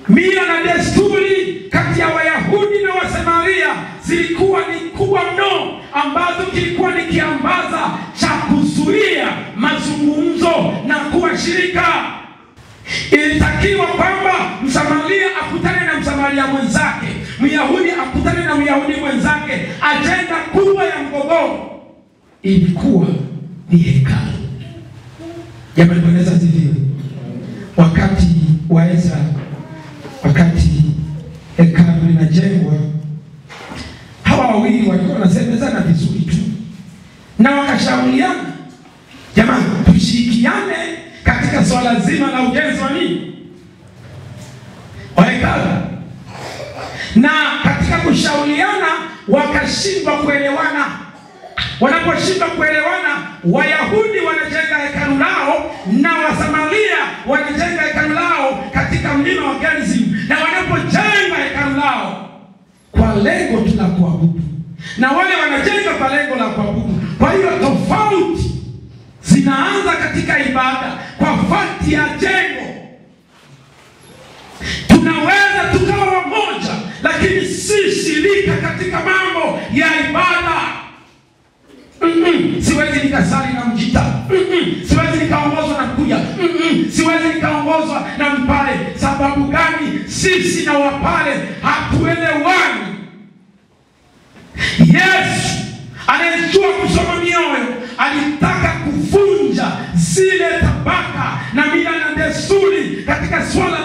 Mila na desturi kati ya Wayahudi na Wasamaria zilikuwa ni kubwa mno, ambazo kilikuwa ni kiambaza cha kuzuia mazungumzo na kuwa shirika. Ilitakiwa kwamba Msamaria akutane na Msamaria mwenzake, Myahudi akutane na Myahudi mwenzake. Ajenda kubwa ya mgogoro ilikuwa ni hekalu. Jamani, Bwana asifiwe. Wakati wa Ezra, wakati hekalu linajengwa, hawa wawili walikuwa wanasemezana vizuri tu na wakashauriana, jamani, tushirikiane katika swala zima la ujenzi wa nini? Wa hekalu. Na katika kushauriana wakashindwa kuelewana. Wanaposhindwa kuelewana, Wayahudi wanajenga hekalu lao na Wasamaria wanajenga hekalu lao katika mlima wa Gerizim. Na wanapojenga hekalu lao kwa lengo tu la kuabudu, na wale wanajenga kwa lengo la kuabudu, kwa hiyo tofauti zinaanza katika ibada kwa fakti ya jengo. Tunaweza tukawa wamoja, lakini si shirika katika mambo ya ibada. Siwezi nikasali na Mjita. Siwezi nikaongozwa na Kuya. Siwezi nikaongozwa na Mpale. Sababu gani? Sisi na Wapale hatuelewani. Yesu anayejua kusoma mioyo alitaka kuvunja zile tabaka na mila na desturi katika swala